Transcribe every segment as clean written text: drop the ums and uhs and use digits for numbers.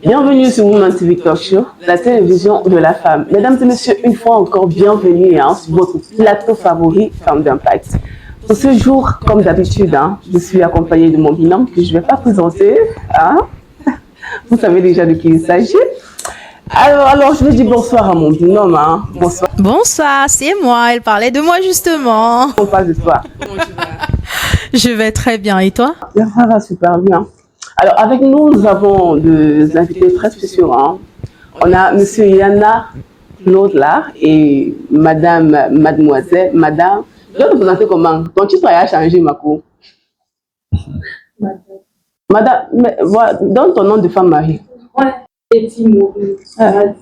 Bienvenue sur Women TV Talk Show, la télévision de la femme. Mesdames et messieurs, une fois encore, bienvenue sur votre plateau favori, Femme d'Impact. Pour ce jour, comme d'habitude, je suis accompagnée de mon binôme que je ne vais pas présenter. Vous savez déjà de qui il s'agit. Alors, je vais dire bonsoir à mon binôme. Bonsoir. Bonsoir, c'est moi. Elle parlait de moi justement. On parle de toi. Comment tu vas? Je vais très bien. Et toi? Ça va super bien. Alors, avec nous avons des invités très spéciaux. On a Monsieur Yana Claude là et Mademoiselle. Je vais te présenter comment? Ton titre a changé, Mako. Madame, donne ton nom de femme mariée. Ouais, Betty Morin.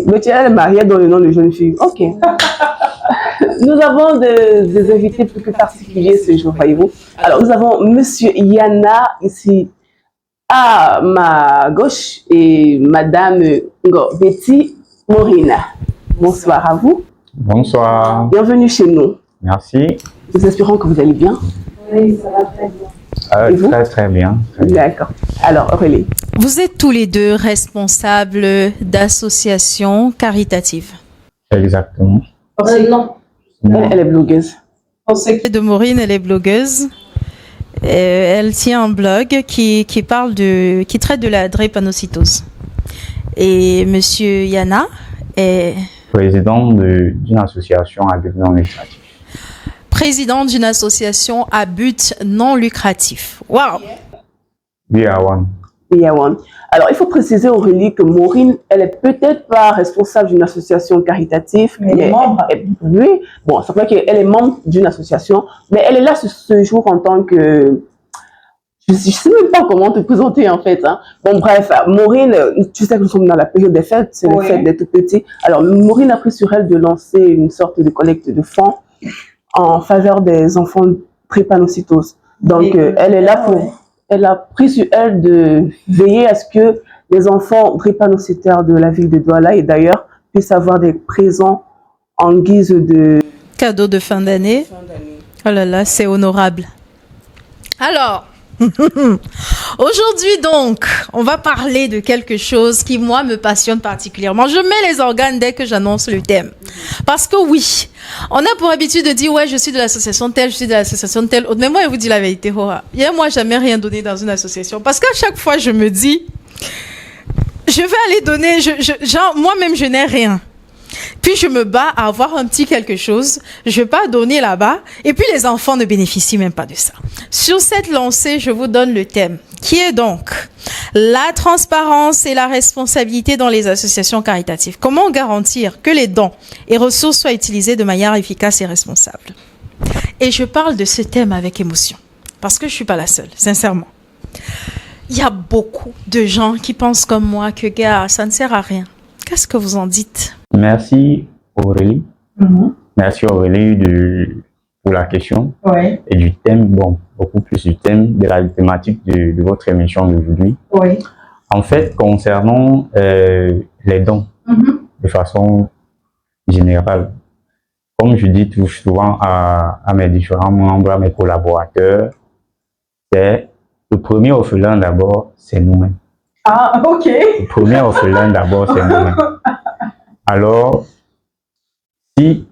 Betty, elle est mariée dans le nom de jeune fille. Ok. Nous avons des invités plus particuliers ce jour, voyez-vous. Alors, nous avons Monsieur Yana ici à ma gauche et Madame Betty Morina. Bonsoir à vous. Bonsoir. Bienvenue chez nous. Merci. Nous espérons que vous allez bien. Oui, ça va très bien. Et vous? Très bien. D'accord. Alors, Aurélie. Vous êtes tous les deux responsables d'associations caritatives. Exactement. Non. Elle est blogueuse. De Maureen, elle est blogueuse. Elle tient un blog qui traite de la drépanocytose. Et Monsieur Yana est Président d'une association à but non lucratif. Président d'une association à but non lucratif. Wow! We are one. We are one. Alors, il faut préciser, Aurélie, que Maureen, elle est peut-être pas responsable d'une association caritative. Mais elle est membre. Oui, bon, ça veut dire qu'elle est membre d'une association, mais elle est là ce jour en tant que... Je ne sais même pas comment te présenter, en fait. Bon, bref, Maureen, tu sais que nous sommes dans la période des fêtes, c'est les fêtes des tout petits. Alors, Maureen a pris sur elle de lancer une sorte de collecte de fonds en faveur des enfants drépanocytose. Donc, elle est là pour... Elle a pris sur elle de veiller à ce que les enfants drépanocytaires de la ville de Douala et d'ailleurs puissent avoir des présents en guise de cadeau de fin d'année. Oh là là, c'est honorable. Alors, aujourd'hui donc, on va parler de quelque chose qui, moi, me passionne particulièrement. Je mets les organes dès que j'annonce le thème. Parce que oui, on a pour habitude de dire, ouais, je suis de l'association telle, je suis de l'association telle autre. Mais moi, je vous dis la vérité, moi, jamais rien donné dans une association. Parce qu'à chaque fois, je me dis, je vais aller donner, genre, moi-même, je n'ai rien. Puis je me bats à avoir un petit quelque chose, je vais pas donner là-bas, et puis les enfants ne bénéficient même pas de ça. Sur cette lancée, je vous donne le thème, qui est donc la transparence et la responsabilité dans les associations caritatives. Comment garantir que les dons et ressources soient utilisés de manière efficace et responsable? Et je parle de ce thème avec émotion, parce que je suis pas la seule, sincèrement. Il y a beaucoup de gens qui pensent comme moi que, gars, ça ne sert à rien. Qu'est-ce que vous en dites? Merci Aurélie. Merci Aurélie pour la question et du thème, bon, beaucoup plus du thème de la thématique de votre émission d'aujourd'hui. En fait, concernant les dons, de façon générale, comme je dis tout souvent à mes différents membres, à mes collaborateurs, c'est le premier orphelin d'abord, c'est nous-mêmes. Ah, ok. Le premier orphelin d'abord, c'est nous-mêmes. Alors, si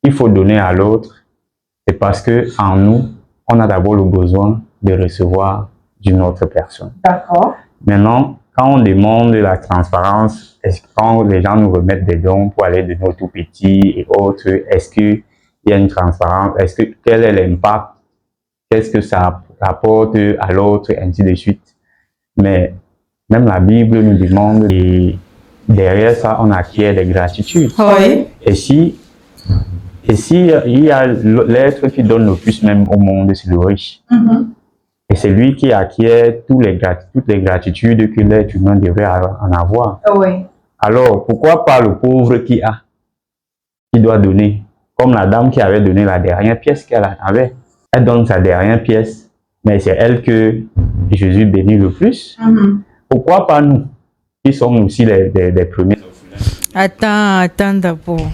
il faut donner à l'autre, c'est parce que en nous, on a d'abord le besoin de recevoir d'une autre personne. D'accord. Maintenant, quand on demande la transparence, quand les gens nous remettent des dons pour aller de nos tout petits et autres, est-ce qu'il y a une transparence? Quel est l'impact? Qu'est-ce que ça apporte à l'autre, ainsi de suite? Mais même la Bible nous demande, et derrière ça, on acquiert des gratitudes. Oui. Et si il y a l'être qui donne le plus même au monde, c'est le riche. Et c'est lui qui acquiert toutes les gratitudes que l'être humain devrait en avoir. Alors, pourquoi pas le pauvre qui doit donner? Comme la dame qui avait donné la dernière pièce qu'elle avait. Elle donne sa dernière pièce, mais c'est elle que Jésus bénit le plus. Pourquoi pas nous, qui sommes aussi les premiers orphelins? Attends d'abord.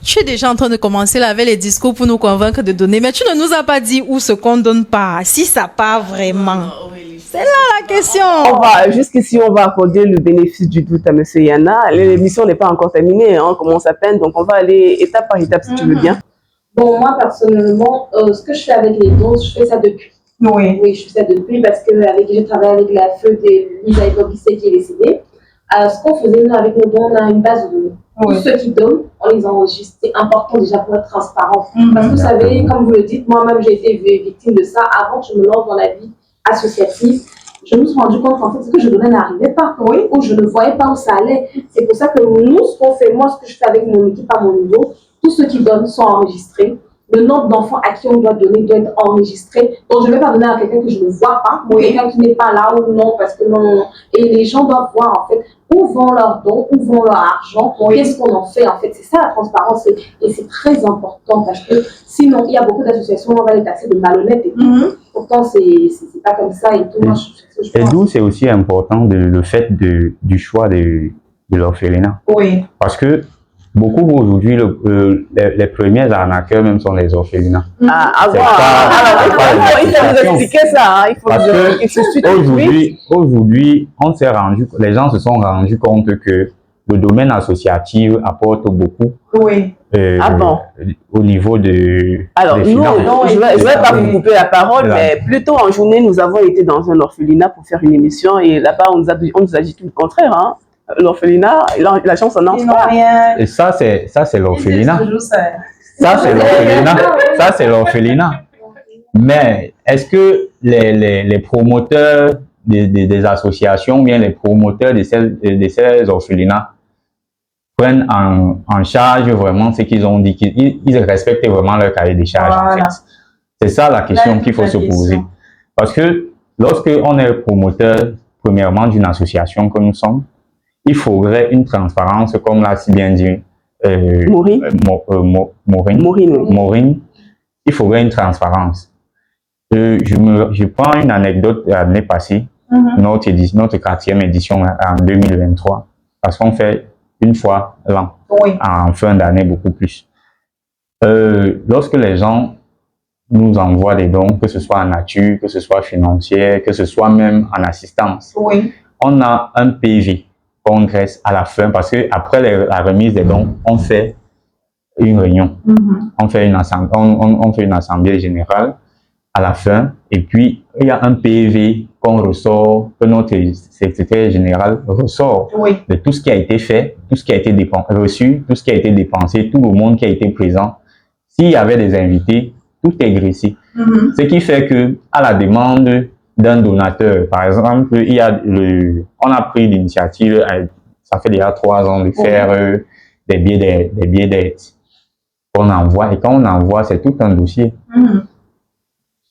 Tu es déjà en train de commencer là avec les discours pour nous convaincre de donner, mais tu ne nous as pas dit où ce qu'on donne pas, si ça part vraiment. C'est là la question. Jusqu'ici, on va accorder le bénéfice du doute à M. Yana. L'émission n'est pas encore terminée, hein, on commence à peine, donc on va aller étape par étape si tu veux bien. Bon, moi, personnellement, ce que je fais avec les dons, je fais ça depuis. Oui. Oui, je fais ça depuis parce que j'ai travaillé avec la feu de Lisa Ebobissé qui est décédée. Ce qu'on faisait, nous, avec nos dons, on a une base de données. Tous ceux qui donnent, on les enregistre. C'est important déjà pour être transparent. Parce que vous savez, comme vous le dites, moi-même, j'ai été victime de ça. Avant que je me lance dans la vie associative, je me suis rendu compte qu'en fait, ce que je donnais n'arrivait pas. Ou je ne voyais pas où ça allait. C'est pour ça que nous, ce qu'on fait, moi, ce que je fais avec mon équipe à mon niveau, tous ceux qui donnent sont enregistrés. Le nombre d'enfants à qui on doit donner doit être enregistré. Donc, je ne vais pas donner à quelqu'un que je ne vois pas, ou quelqu'un qui n'est pas là ou non, parce que non. Et les gens doivent voir, en fait, où vont leurs dons, où vont leur argent, qu'est-ce qu'on en fait, en fait. C'est ça la transparence. Et c'est très important parce que sinon, il y a beaucoup d'associations, on va les taxer de malhonnêtes et tout. Pourtant, c'est pas comme ça et tout. Moi, et d'où c'est aussi important le fait du choix de l'orphelinat. Oui. Parce que beaucoup aujourd'hui, les premiers arnaqueurs même sont les orphelinats. Il faut vous expliquer ça. Il faut vous expliquer aujourd'hui, les gens se sont rendus compte que le domaine associatif apporte beaucoup. Oui. Au niveau de. Alors, nous, je ne vais pas vous couper la parole, mais plutôt en journée, nous avons été dans un orphelinat pour faire une émission et là-bas, on nous a dit tout le contraire. Hein. L'orphelinat, la chance en enfant. Et ça, c'est l'orphelinat. Ça, c'est l'orphelinat. Mais est-ce que les promoteurs des associations ou bien les promoteurs de ces orphelinats prennent en charge vraiment ce qu'ils ont dit, qu'ils respectent vraiment leur cahier des charges, en fait. C'est ça la question qu'il faut se poser. Parce que lorsque on est promoteur, premièrement, d'une association que nous sommes, il faudrait une transparence, comme l'a si bien dit Maureen. Il faudrait une transparence. Je prends une anecdote de l'année passée, notre 4e édition en 2023, parce qu'on fait une fois l'an, en fin d'année beaucoup plus. Lorsque les gens nous envoient des dons, que ce soit en nature, que ce soit financier, que ce soit même en assistance, on a un PV qu'on graisse à la fin, parce que après la remise des dons, on fait une réunion, on fait une assemblée générale à la fin, et puis il y a un PV qu'on ressort, que notre secrétaire général ressort de tout ce qui a été fait, tout ce qui a été reçu, tout ce qui a été dépensé, tout le monde qui a été présent. S'il y avait des invités, tout est graissé. Ce qui fait que, à la demande d'un donateur, par exemple, on a pris l'initiative, ça fait déjà 3 ans, de faire des billets d'aide qu'on envoie. Et quand on envoie, c'est tout un dossier.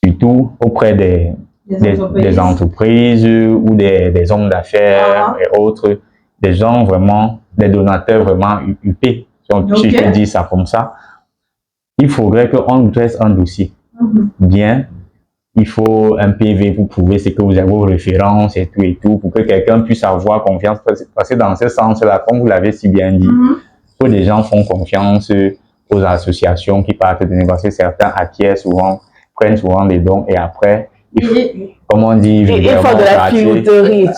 Surtout auprès des entreprises ou des hommes d'affaires et autres, des gens vraiment, des donateurs vraiment huppés, si je peux dire ça comme ça. Il faudrait qu'on dresse un dossier bien. Il faut un PV pour prouver ce que vous avez, vos références et tout, pour que quelqu'un puisse avoir confiance. Parce que dans ce sens-là, comme vous l'avez si bien dit, que les gens font confiance aux associations qui partent donner, parce que certains acquièrent souvent, prennent souvent des dons et après, comme on dit, il faut de la filouterie.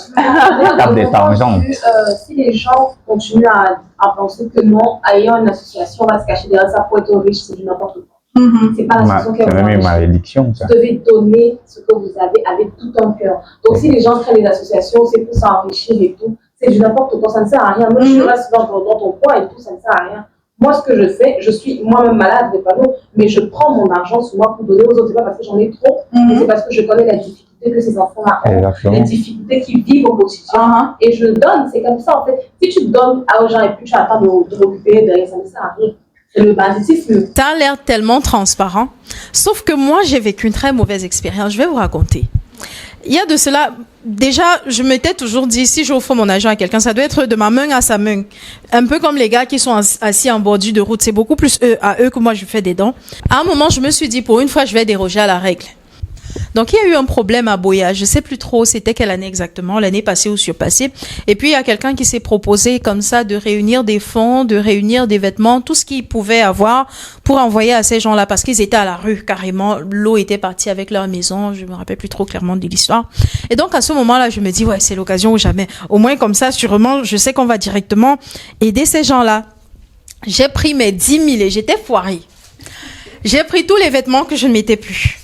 Tape des tangentes. Si les gens continuent à penser que non, ayant une association, on va se cacher derrière ça pour être riche, c'est du n'importe quoi. C'est pas l'association qui est même une malédiction, ça. Vous devez donner ce que vous avez avec tout un cœur. Donc, si les gens créent des associations, c'est pour s'enrichir et tout, c'est du n'importe quoi, ça ne sert à rien. Moi, je reste dans ton poids et tout, ça ne sert à rien. Moi, ce que je fais, je suis moi-même malade des panneaux, mais je prends mon argent sur moi pour donner aux autres. C'est pas parce que j'en ai trop, mais c'est parce que je connais la difficulté que ces enfants-là ont, les difficultés qu'ils vivent au quotidien. Et je donne, c'est comme ça en fait. Si tu donnes aux gens et puis tu attends de récupérer derrière, ça ne sert à rien. C'est le banditisme. T'as l'air tellement transparent. Sauf que moi, j'ai vécu une très mauvaise expérience. Je vais vous raconter. Il y a de cela, déjà, je m'étais toujours dit, si j'offre mon argent à quelqu'un, ça doit être de ma main à sa main. Un peu comme les gars qui sont assis en bordure de route. C'est beaucoup plus à eux que moi, je fais des dons. À un moment, je me suis dit, pour une fois, je vais déroger à la règle. Donc, il y a eu un problème à Boya. Je sais plus trop c'était quelle année exactement, l'année passée ou surpassée. Et puis, il y a quelqu'un qui s'est proposé comme ça de réunir des fonds, de réunir des vêtements, tout ce qu'il pouvait avoir pour envoyer à ces gens-là parce qu'ils étaient à la rue carrément. L'eau était partie avec leur maison. Je me rappelle plus trop clairement de l'histoire. Et donc, à ce moment-là, je me dis, ouais, c'est l'occasion ou jamais. Au moins, comme ça, sûrement, je sais qu'on va directement aider ces gens-là. J'ai pris mes 10 000 et j'étais foirée. J'ai pris tous les vêtements que je ne mettais plus.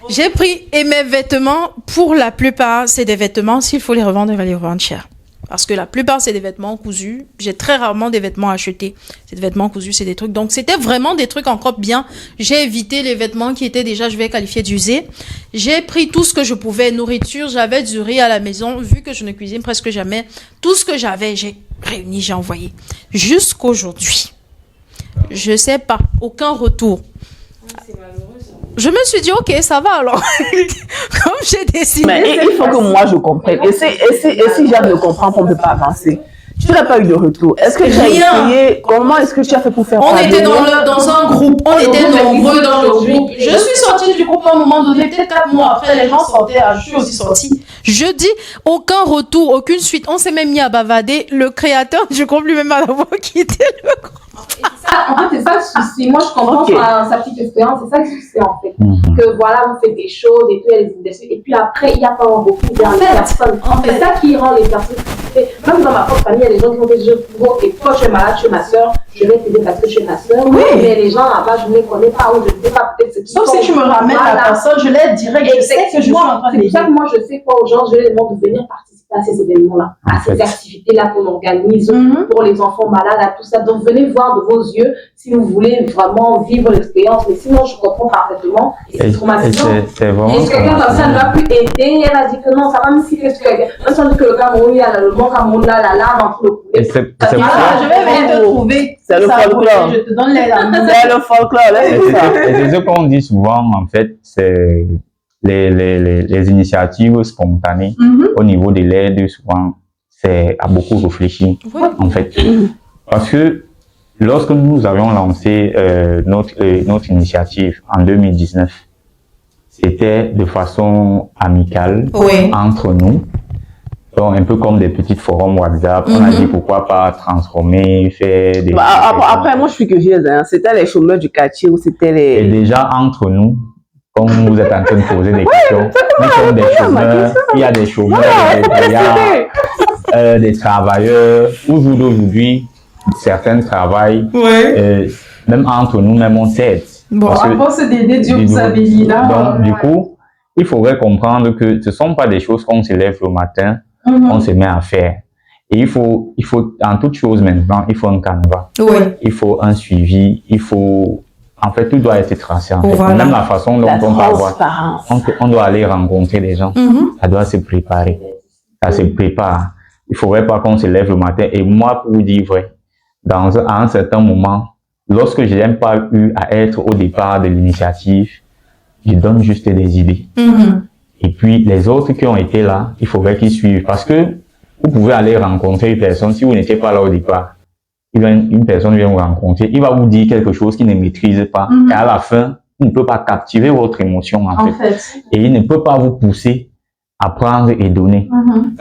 J'ai pris, et mes vêtements, pour la plupart, c'est des vêtements, s'il faut les revendre, il va les revendre cher. Parce que la plupart, c'est des vêtements cousus. J'ai très rarement des vêtements achetés. C'est des vêtements cousus, c'est des trucs. Donc, c'était vraiment des trucs encore bien. J'ai évité les vêtements qui étaient déjà, je vais qualifier d'usés. J'ai pris tout ce que je pouvais. Nourriture, j'avais du riz à la maison. Vu que je ne cuisine presque jamais, tout ce que j'avais, j'ai réuni, j'ai envoyé. Jusqu'aujourd'hui. Je sais pas. Aucun retour. C'est malheureux, ça. Je me suis dit, ok, ça va alors. Comme j'ai décidé. Mais il faut que moi je comprenne. Et si Jade ne comprend qu'on ne peut pas avancer, tu n'as pas eu de retour. Est-ce que tu as essayé? Comment est-ce que tu as fait pour faire On était dans un groupe. On était nombreux dans le groupe. Je suis sortie du groupe à un moment donné, peut-être 4 mois après, les gens sortaient. Je suis aussi sortie. Je dis, aucun retour, aucune suite. On s'est même mis à bavader. Le créateur du groupe lui-même à l'avoir quitté le groupe. En fait, c'est ça le souci. Moi, je comprends sa petite expérience. C'est ça le souci, en fait. Que voilà, vous faites des choses et tout, il y a des indications. Et puis après, il n'y a pas beaucoup vers les personnes. C'est ça qui rend les personnes frustrées. Même dans ma propre famille, il y a des gens qui vont dire, ok, toi, je suis malade, je suis ma soeur, je vais t'aider parce que je suis ma soeur. Oui. Mais les gens là-bas, je ne les connais pas ou je ne sais pas peut-être ce qu'ils font. Sauf si tu me ramènes la personne, je l'aide direct. Je sais que je suis en train de C'est pour ça que moi, je sais quoi aux gens, je les demande de venir participer à ces événements-là, à ces activités-là qu'on organise pour les enfants malades, à tout ça. Donc, venez voir de vos yeux si vous voulez vraiment vivre l'expérience. Mais sinon, je comprends parfaitement. Et c'est traumatisant. C'est vraiment. Et quelqu'un comme ça ne va plus aider, elle va dire que non, ça va me filer ce quelqu'un. Même si on dit que le Cameroun, il y a le bon Cameroun là, la lame entre le poulet. Je vais venir te trouver. C'est le folklore. Je te donne les amis. C'est le folklore. Et c'est ce qu'on dit souvent, en fait, c'est les initiatives spontanées au niveau de l'aide, souvent, c'est à beaucoup réfléchir, en fait. Parce que lorsque nous avions lancé notre initiative en 2019, c'était de façon amicale entre nous. Donc, un peu comme des petits forums WhatsApp, on a dit pourquoi pas transformer, faire des... Après, moi, je suis curieuse. Hein. C'était les chômeurs du quartier ou c'était les... Et déjà, entre nous, comme vous êtes en train de poser des questions, nous sommes des chômeurs, il y a des chômeurs, des travailleurs. Au jour d'aujourd'hui, certains travaillent, même entre nous, même on s'aide. Bon, à force d'aider, Dieu vous a béni là. Donc, du coup, il faudrait comprendre que ce ne sont pas des choses qu'on se lève le matin, on se met à faire. Et il faut, en toute chose maintenant, il faut un canevas. Il faut un suivi, il faut... En fait, tout doit être tracé. En fait. Même la façon dont on va avoir, on doit aller rencontrer des gens. Ça doit se préparer. Ça se prépare. Il ne faudrait pas qu'on se lève le matin. Et moi, pour vous dire vrai, à un certain moment, lorsque je n'ai pas eu à être au départ de l'initiative, je donne juste des idées. Et puis, les autres qui ont été là, il faudrait qu'ils suivent. Parce que vous pouvez aller rencontrer une personne si vous n'étiez pas là au départ. Une personne vient vous rencontrer, il va vous dire quelque chose qu'il ne maîtrise pas. Et à la fin, il ne peut pas capturer votre émotion, en fait. Et il ne peut pas vous pousser à prendre et donner.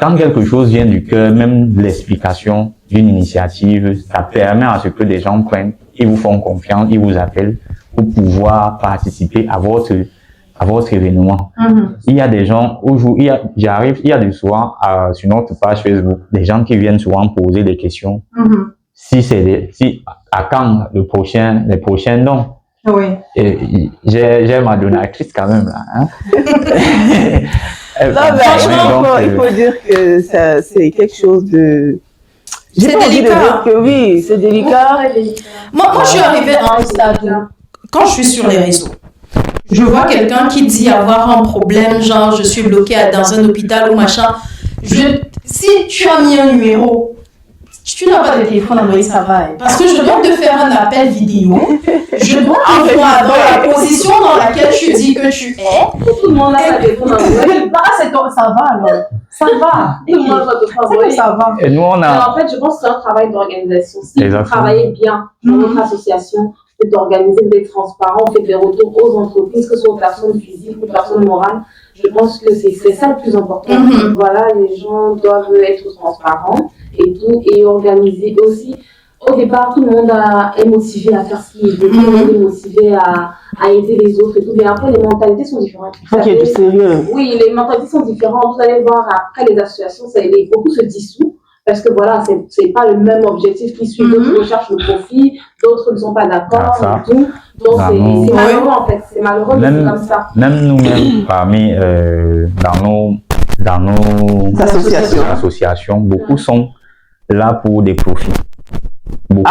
Quand quelque chose vient du cœur, même l'explication d'une initiative, ça permet à ce que des gens prennent, ils vous font confiance, ils vous appellent pour pouvoir participer à votre événement. Il y a des gens, il y a des souvent sur notre page Facebook, des gens qui viennent souvent poser des questions. Si à quand les prochains non. J'ai ma donatrice quand même là. Hein? Franchement, il faut dire que c'est quelque chose de... C'est délicat. Oui, c'est délicat. Moi, je suis arrivée à un stade où, quand je suis sur les réseaux, je vois quelqu'un qui dit avoir un problème, genre je suis bloqué dans un hôpital ou machin. Si tu as mis un numéro, tu n'as pas de téléphone Android, ça va. Parce que je dois te faire un appel vidéo. Je dois te voir dans la position dans laquelle tu dis que tu es. Tout le monde a un téléphone Android. Ça va alors. Ça va. Tout le monde a téléphone Android. Ça va. Et nous, on a... En fait, je pense que c'est un travail d'organisation. Si vous travaillez bien dans votre association, d'organiser, d'être transparent, on fait des retours aux entreprises, que ce soit aux personnes physiques ou aux personnes morales. Je pense que c'est ça le plus important. Voilà, les gens doivent être transparents et tout, et organiser aussi. Au départ, tout le monde est motivé à faire ce qu'il veut, tout le monde est motivé à aider les autres et tout. Mais après, les mentalités sont différentes. Il faut qu'il y ait du sérieux. Oui, les mentalités sont différentes. Vous allez voir, après les associations, beaucoup se dissouent. Parce que voilà, c'est pas le même objectif qui suit. D'autres recherchent le profit, d'autres ne sont pas d'accord et tout. Donc c'est malheureux en fait, c'est malheureux, mais c'est comme ça. Même nous-mêmes, parmi dans nos associations, beaucoup sont là pour des profits. Bon,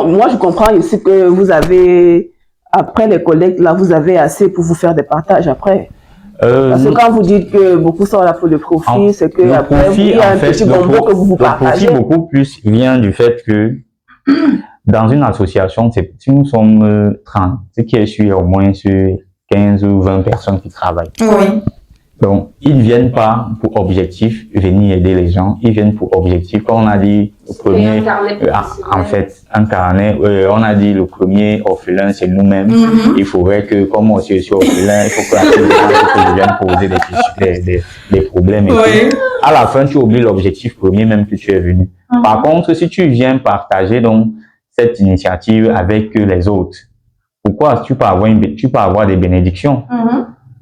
moi je comprends ici que vous avez, après les collectes, là, vous avez assez pour vous faire des partages après. Parce que quand vous dites que beaucoup sont là pour le profit, c'est que après, il y a un petit bonbon que vous partagez. Le profit beaucoup plus vient du fait que dans une association, si nous sommes 30, ce qui est sûr, au moins sur 15 ou 20 personnes qui travaillent. Oui. Donc, ils ne viennent pas pour objectif venir aider les gens, ils viennent pour objectif, comme on a dit, le premier, en fait, un carnet, on a dit le premier orphelin, c'est nous-mêmes. Il faudrait que, comme moi aussi je suis orphelin, il faut que je vienne poser des questions, des problèmes et tout. À la fin, tu oublies l'objectif premier, même que tu es venu. Par contre, si tu viens partager donc cette initiative avec les autres, pourquoi tu peux avoir des bénédictions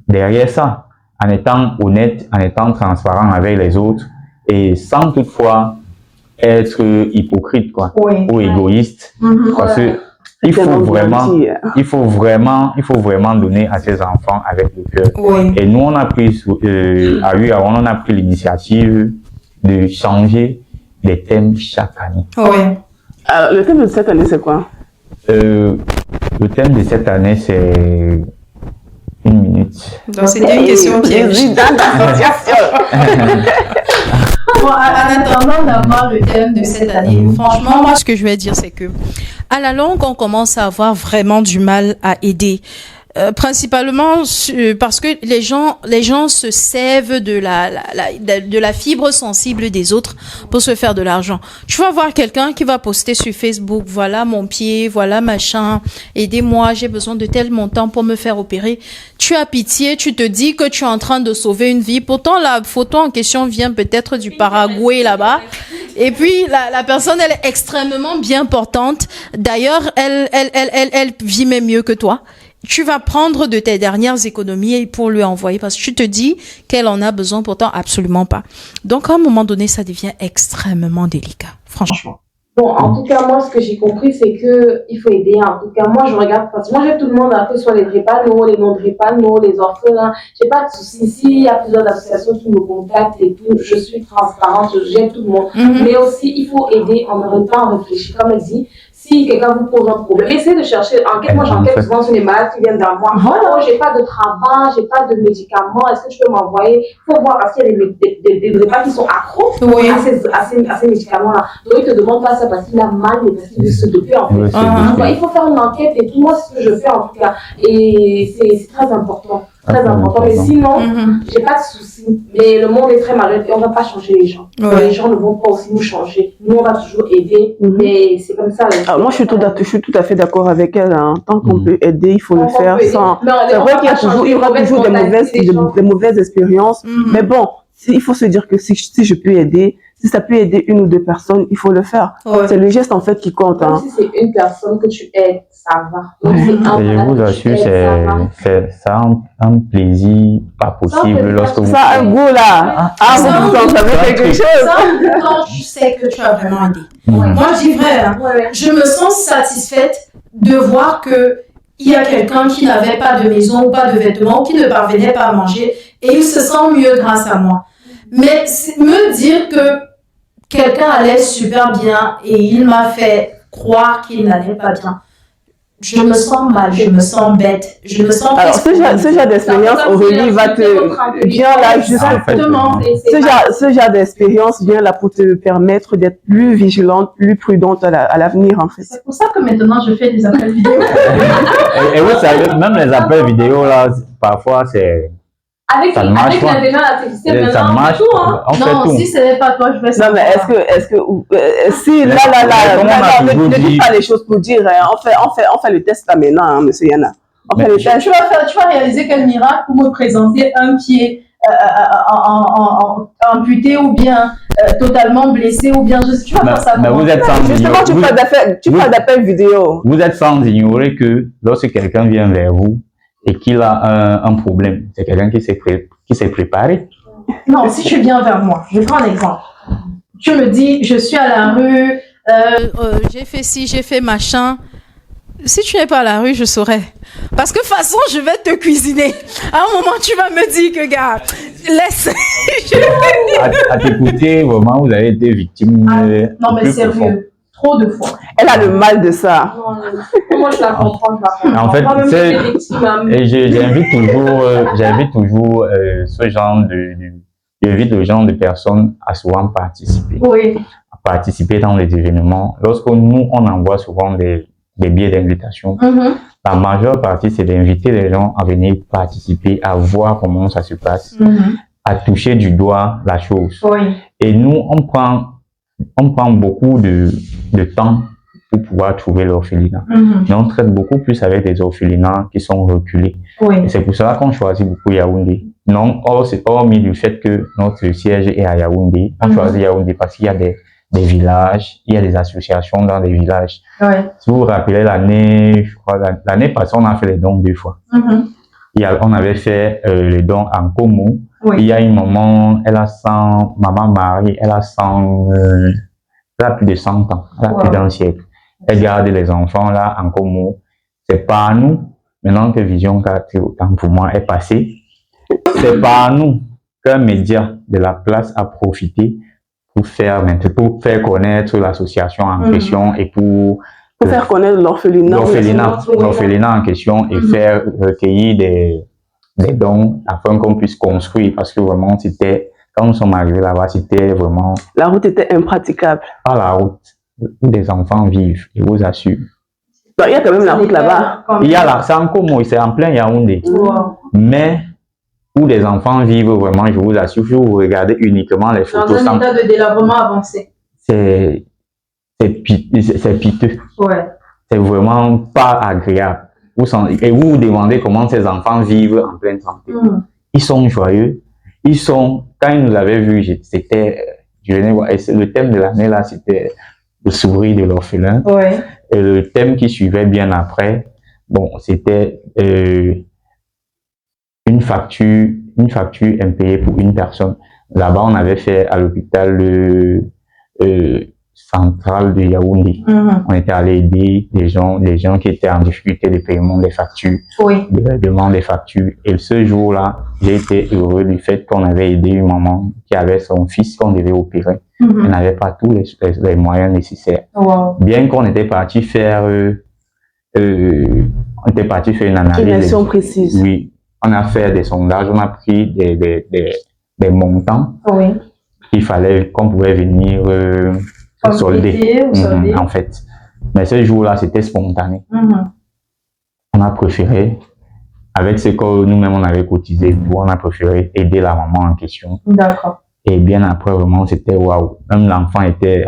derrière ça? En étant honnête, en étant transparent avec les autres et sans toutefois être hypocrite ou égoïste, parce que il faut vraiment donner à ses enfants avec le cœur. Et nous on a pris on a pris l'initiative de changer les thèmes chaque année. Alors, le thème de cette année c'est quoi? Le thème de cette année c'est 1 minute. Donc c'était une question piège. Bon, en attendant d'avoir le thème de cette année, franchement, moi, ce que je vais dire, c'est que, à la longue, on commence à avoir vraiment du mal à aider. Principalement parce que les gens se sèvent de la fibre sensible des autres pour se faire de l'argent. Tu vas voir quelqu'un qui va poster sur Facebook, voilà mon pied, voilà machin, aidez-moi, j'ai besoin de tel montant pour me faire opérer. Tu as pitié, tu te dis que tu es en train de sauver une vie. Pourtant, la photo en question vient peut-être du Paraguay là-bas. Et puis, la personne, elle est extrêmement bien portante. D'ailleurs, elle vit même mieux que toi. Tu vas prendre de tes dernières économies pour lui envoyer parce que tu te dis qu'elle en a besoin, pourtant absolument pas. Donc, à un moment donné, ça devient extrêmement délicat, franchement. Bon, en tout cas, moi, ce que j'ai compris, c'est que il faut aider. En tout cas, moi, je regarde parce que moi, j'aide tout le monde, que ce soit les drépano, les non-drépano, les orphelins. J'ai pas de soucis. S'il y a plusieurs associations qui me contactent et tout, je suis transparente, j'aide tout le monde. Mais aussi, il faut aider en même temps réfléchir. Comme elle dit, si quelqu'un vous pose un problème, essayez de chercher, enquête. Moi, j'enquête souvent sur les malades qui viennent vers moi. Oh, j'ai pas de travail, j'ai pas de médicaments, est-ce que tu peux m'envoyer? Il faut voir, parce qu'il y a des repas qui sont accros à ces médicaments-là. Donc, ils te demandent pas ça parce qu'il a mal, mais parce qu'il veut se doper, en fait. Il faut faire une enquête et tout. Moi, c'est ce que je fais, en tout cas. Et c'est très important. Très important. Mais sinon, j'ai pas de soucis. Mais le monde est très malheureux et on va pas changer les gens. Les gens ne vont pas aussi nous changer. Nous, on va toujours aider. Mais c'est comme ça. Alors, moi, je suis tout à fait d'accord avec elle. Hein. Tant qu'on peut aider, il faut le faire sans. C'est vrai qu'il y aura toujours des mauvaises expériences. Mais bon, il faut se dire que si je peux aider, si ça peut aider 1 ou 2 personnes, il faut le faire. C'est le geste en fait qui compte. Même si c'est une personne que tu aides, ça va. Et je vous assure, c'est ça un plaisir pas possible lorsque vous... Ça a un goût là. Vous savez quelque chose. Quand je sais que tu as vraiment aidé. Moi, je dis vrai, je me sens satisfaite de voir que il y a quelqu'un qui n'avait pas de maison ou pas de vêtements, qui ne parvenait pas à manger et il se sent mieux grâce à moi. Mais me dire que quelqu'un allait super bien et il m'a fait croire qu'il n'allait pas bien, je me sens mal, je me sens bête, je me sens... Alors, ce genre d'expérience, Aurélie vient là justement. Ce genre d'expérience vient là pour te permettre d'être plus vigilante, plus prudente à l'avenir, en fait. C'est pour ça que maintenant, je fais des appels vidéo. Et vous savez, même les appels vidéo, là, parfois, Avec l'intelligence artificielle, ça maintenant, marche. tout, hein. On fait Non, tout. si ce n'est pas toi, je vais Non, savoir. mais si, là, ne dis pas les choses pour dire, hein. On fait le test là maintenant, hein, monsieur Yana. On fait le test. Tu vas réaliser quel miracle pour me présenter un pied amputé ou bien totalement blessé ou bien tu vas faire ça. Mais vous êtes sans Justement, tu parles d'appel vidéo. Vous êtes sans ignorer que lorsque quelqu'un vient vers vous et qu'il a un problème, c'est quelqu'un qui s'est préparé. Non, si tu viens vers moi, je prends un exemple. Tu me dis, je suis à la rue. J'ai fait ci, j'ai fait machin. Si tu n'es pas à la rue, je saurais. Parce que de toute façon, je vais te cuisiner. À un moment, tu vas me dire que, gars, laisse. À t'écouter, vraiment, vous avez été victime. Non, mais sérieux, trop de fois. Elle a le mal de ça. Moi, je la comprends pas. En fait, j'invite toujours ce genre j'invite le genre de personnes à souvent participer. Oui. À participer dans les événements. Lorsque nous, on envoie souvent des billets d'invitation, la majeure partie, c'est d'inviter les gens à venir participer, à voir comment ça se passe, à toucher du doigt la chose. Oui. Et nous, on prend beaucoup de temps pour pouvoir trouver l'orphelinat. Mais on traite beaucoup plus avec des orphelinats qui sont reculés. Oui. Et c'est pour cela qu'on choisit beaucoup Yaoundé. Non, hormis du fait que notre siège est à Yaoundé, on choisit Yaoundé parce qu'il y a des villages, il y a des associations dans des villages. Ouais. Si vous vous rappelez l'année, je crois, l'année passée, on a fait les dons 2 fois. On avait fait les dons en Como. Oui. Il y a un moment, Maman Marie, elle a plus de 100 ans, elle a plus d'un siècle. Elle garde les enfants là en Como. C'est pas à nous, maintenant que Vision 4, autant pour moi, est passée, c'est pas à nous qu'un média de la place a profité pour faire connaître l'association en question et pour faire connaître l'orphelinat en question et faire recueillir des dons afin qu'on puisse construire, parce que vraiment quand nous sommes arrivés là-bas, c'était vraiment... La route était impraticable. Pas la route où des enfants vivent, je vous assure. Il y a quand même la route là-bas. C'est en Como, c'est en plein Yaoundé. Mais où les enfants vivent vraiment, je vous assure, si vous regardez uniquement les photos... Dans un état de délabrement avancé. C'est piteux. Ouais. C'est vraiment pas agréable. Et vous vous demandez comment ces enfants vivent en pleine santé. Ils sont joyeux. Quand ils nous avaient vus, je venais voir, et le thème de l'année là, c'était le sourire de l'orphelin. Ouais. Et le thème qui suivait bien après, bon, c'était une facture impayée pour une personne. Là-bas, on avait fait à l'hôpital central de Yaoundé. On était allé aider les gens qui étaient en difficulté de paiement des factures, de règlement des factures. Et ce jour-là, j'ai été heureux du fait qu'on avait aidé une maman qui avait son fils qu'on devait opérer. Elle n'avait pas tous les moyens nécessaires. Bien qu'on était parti faire une analyse. Une précise. Oui, on a fait des sondages, on a pris des montants qu'on pouvait venir solder, en fait. Mais ce jour-là, c'était spontané. On a préféré, avec ce que nous-mêmes on avait cotisé, on a préféré aider la maman en question. D'accord. Et bien après, vraiment, c'était waouh. Même l'enfant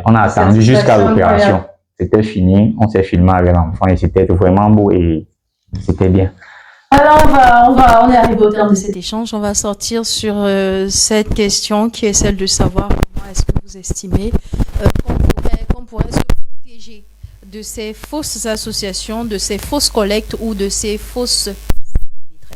on a attendu jusqu'à l'opération. C'était fini, on s'est filmé avec l'enfant et c'était vraiment beau et c'était bien. Alors, on est arrivé au terme de cet échange. On va sortir sur cette question qui est celle de savoir comment est-ce que vous estimez qu'on pourrait se protéger de ces fausses associations, de ces fausses collectes ou de ces fausses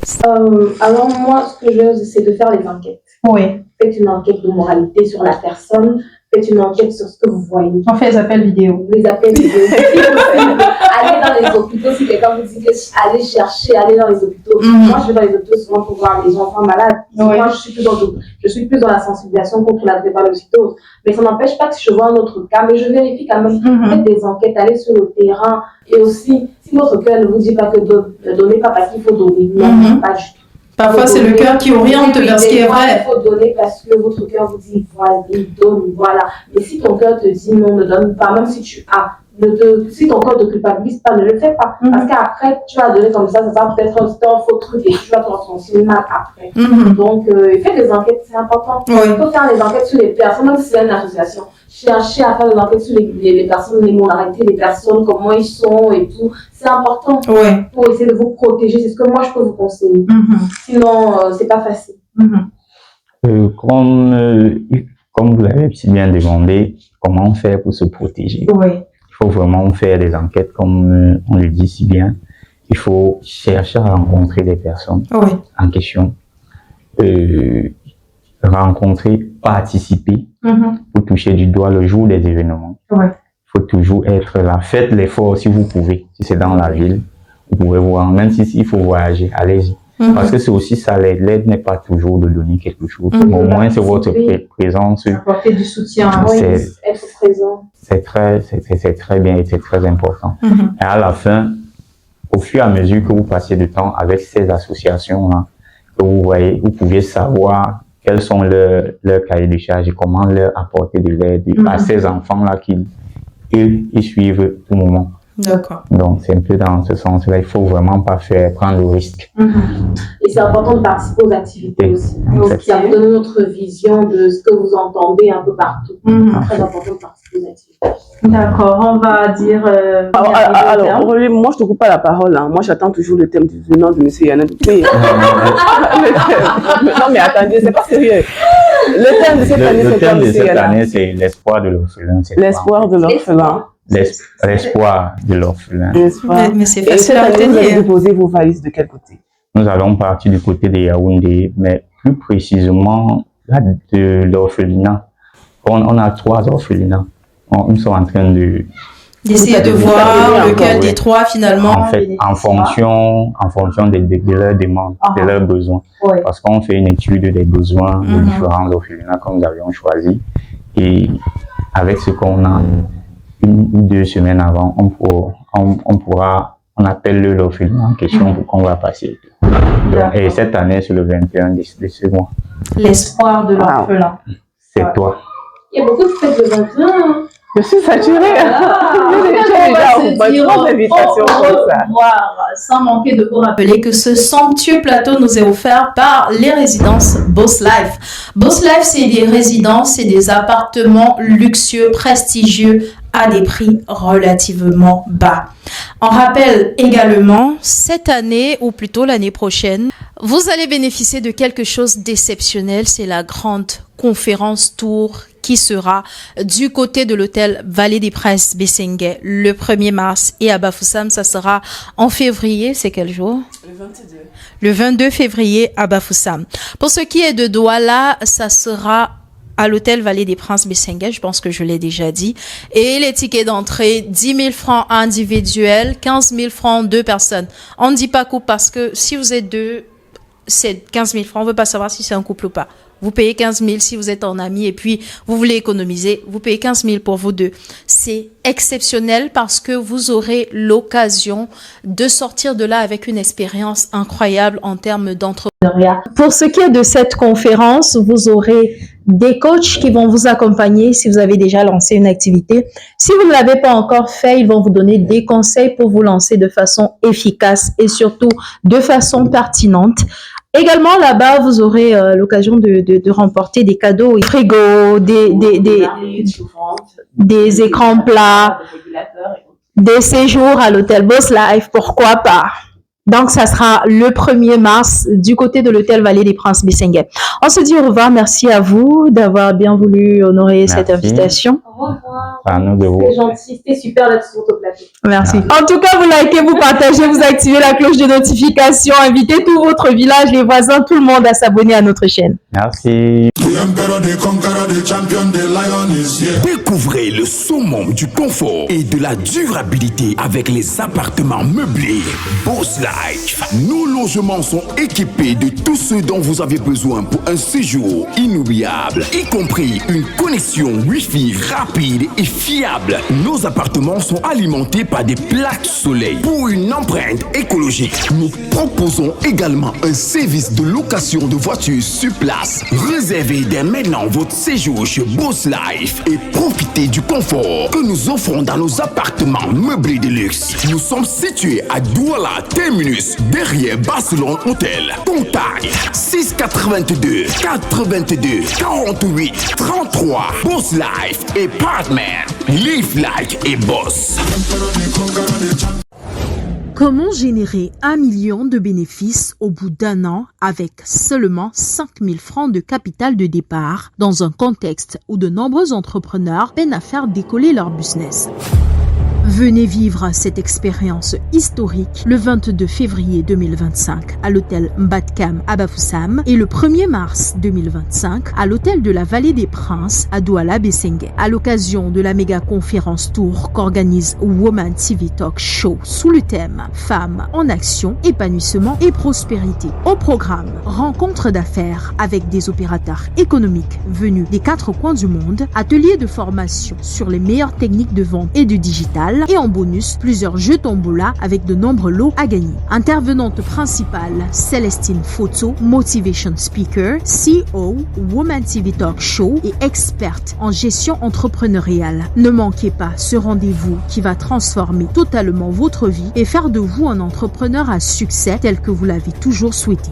détresses. Alors moi, ce que je veux, c'est de faire les enquêtes. Oui. Faites une enquête de moralité sur la personne. Faites une enquête sur ce que vous voyez. On fait les appels vidéo. Les appels vidéo. Allez dans les hôpitaux, si quelqu'un vous dit allez chercher, allez dans les hôpitaux. Moi, je vais dans les hôpitaux souvent pour voir les enfants malades. Moi, je suis plus dans la sensibilisation contre la drépanocytose. Mais ça n'empêche pas que si je vois un autre cas, mais je vérifie quand même. Faites des enquêtes, allez sur le terrain. Et aussi, si votre cœur ne vous dit pas que ne donnez pas parce qu'il faut donner. Non, pas du tout. Parfois, c'est le cœur qui oriente vers ce qui est vrai. Il faut donner parce que votre cœur vous dit voilà, donne, voilà. Mais si ton cœur te dit non, ne donne pas, même si tu as, si ton corps ne te culpabilise pas, ne le fais pas. Parce qu'après, tu vas donner comme ça va peut-être un faux truc et tu vas te transformer mal après. Donc, faites des enquêtes, c'est important. Il faut faire des enquêtes sur les personnes, même si c'est une association. Chercher à faire des enquêtes sur les personnes, les moralités des personnes, comment ils sont et tout. C'est important pour essayer de vous protéger. C'est ce que moi, je peux vous conseiller. Sinon, c'est pas facile. Comme vous l'avez si bien demandé, comment faire pour se protéger? Il faut vraiment faire des enquêtes, comme on le dit si bien. Il faut chercher à rencontrer les personnes en question. Rencontrer, participer pour toucher du doigt le jour des événements. Il faut toujours être là. Faites l'effort si vous pouvez. Si c'est dans la ville, vous pouvez voir. Même s'il faut voyager, allez-y. Parce que c'est aussi ça, l'aide n'est pas toujours de donner quelque chose. Au moins, c'est votre présence. Apporter du soutien. Être présent. C'est très bien et c'est très important. Et à la fin, au fur et à mesure que vous passez du temps avec ces associations-là, que vous voyez, vous pouvez savoir quels sont leurs cahiers de charges et comment leur apporter de l'aide à ces enfants-là qui, eux, ils suivent tout le moment. D'accord. Donc, c'est un peu dans ce sens-là. Il faut vraiment pas prendre le risque. Et c'est important de participer aux activités aussi. Donc, ça vous donne notre vision de ce que vous entendez un peu partout. C'est très important de participer aux activités. D'accord, on va dire... alors, moi, je ne te coupe pas la parole. Hein. Moi, j'attends toujours le thème du nom de M. Yana Doupé. Non, mais attendez, c'est pas sérieux. Le thème de cette année, c'est quoi, M. Yana? C'est l'espoir de l'orphelin. L'espoir de l'orphelin. L'espoir de l'orphelin. Mais c'est Et facile à cette année, vous allez retenir. déposer vos valises de quel côté? Nous allons partir du côté de Yaoundé, mais plus précisément là, de l'orphelinat. On a 3 orphelinats. Nous sommes en train D'essayer de voir lequel des 3 finalement. En fait, en fonction de leurs demandes, de leurs besoins. Parce qu'on fait une étude des besoins de différents orphelinats comme nous avions choisi. Et avec ce qu'on a, 1 ou 2 semaines avant, on appelle l'orphelinat en question pour qu'on va passer. Donc, et cette année, c'est le 21 de ce mois. L'espoir de l'orphelin. C'est toi. Il y a beaucoup de fêtes de 21. Hein. Je suis saturée. Sans manquer de vous rappeler Rappeler que ce somptueux plateau nous est offert par les résidences Boss Life. Boss Life, c'est des résidences et des appartements luxueux, prestigieux, à des prix relativement bas. On rappelle également, cette année, ou plutôt l'année prochaine, vous allez bénéficier de quelque chose d'exceptionnel. C'est la grande conférence tour qui sera du côté de l'hôtel Vallée des Princes Bessenguet le 1er mars et à Bafoussam, ça sera en février. C'est quel jour? Le 22. Le 22 février à Bafoussam. Pour ce qui est de Douala, ça sera à l'hôtel Vallée des Princes Bessenguet, je pense que je l'ai déjà dit. Et les tickets d'entrée, 10 000 francs individuels, 15 000 francs 2 personnes. On ne dit pas couple parce que si vous êtes 2, c'est 15 000 francs. On ne veut pas savoir si c'est un couple ou pas. Vous payez 15 000 si vous êtes en ami et puis vous voulez économiser. Vous payez 15 000 pour vous 2. C'est exceptionnel parce que vous aurez l'occasion de sortir de là avec une expérience incroyable en termes d'entrepreneuriat. Pour ce qui est de cette conférence, vous aurez des coachs qui vont vous accompagner si vous avez déjà lancé une activité. Si vous ne l'avez pas encore fait, ils vont vous donner des conseils pour vous lancer de façon efficace et surtout de façon pertinente. Également, là-bas, vous aurez l'occasion de remporter des cadeaux, des frigos, des écrans plats, des séjours à l'hôtel Boss Life, pourquoi pas. Donc, ça sera le 1er mars du côté de l'hôtel Vallée des Princes Bessenguet. On se dit au revoir. Merci à vous d'avoir bien voulu honorer cette invitation. Au revoir. À nous de vous. C'était gentil, c'était super d'être sur votre plateau. Merci. En tout cas, vous likez, vous partagez, vous activez la cloche de notification, invitez tout votre village, les voisins, tout le monde à s'abonner à notre chaîne. Merci. Découvrez le summum du confort et de la durabilité avec les appartements meublés Boss Life. Nos logements sont équipés de tout ce dont vous avez besoin pour un séjour inoubliable, y compris une connexion Wi-Fi rapide et fiable. Nos appartements sont alimentés par des plaques soleil. Pour une empreinte écologique, nous proposons également un service de location de voitures sur place, réservé dès maintenant votre séjour chez Boss Life et profitez du confort que nous offrons dans nos appartements meublés de luxe. Nous sommes situés à Douala Terminus, derrière Barcelone Hotel. Contact 682 82 48 33. Boss Life et Partner. Live like et boss. Comment générer 1 million de bénéfices au bout d'un an avec seulement 5 000 francs de capital de départ dans un contexte où de nombreux entrepreneurs peinent à faire décoller leur business? Venez vivre cette expérience historique le 22 février 2025 à l'hôtel Mbatkam à Bafoussam et le 1er mars 2025 à l'hôtel de la Vallée des Princes à Douala Bessengue à l'occasion de la méga conférence tour qu'organise Woman TV Talk Show sous le thème Femmes en action, épanouissement et prospérité. Au programme, rencontres d'affaires avec des opérateurs économiques venus des 4 coins du monde, ateliers de formation sur les meilleures techniques de vente et de digital, et en bonus, plusieurs jeux tombola avec de nombreux lots à gagner. Intervenante principale, Célestine Photo, Motivation Speaker, CEO, Woman TV Talk Show et experte en gestion entrepreneuriale. Ne manquez pas ce rendez-vous qui va transformer totalement votre vie et faire de vous un entrepreneur à succès tel que vous l'avez toujours souhaité.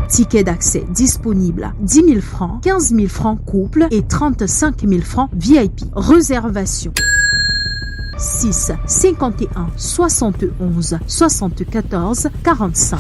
Ticket d'accès disponible 10 000 francs, 15 000 francs couple et 35 000 francs VIP. Réservation 6 51 71 74 45.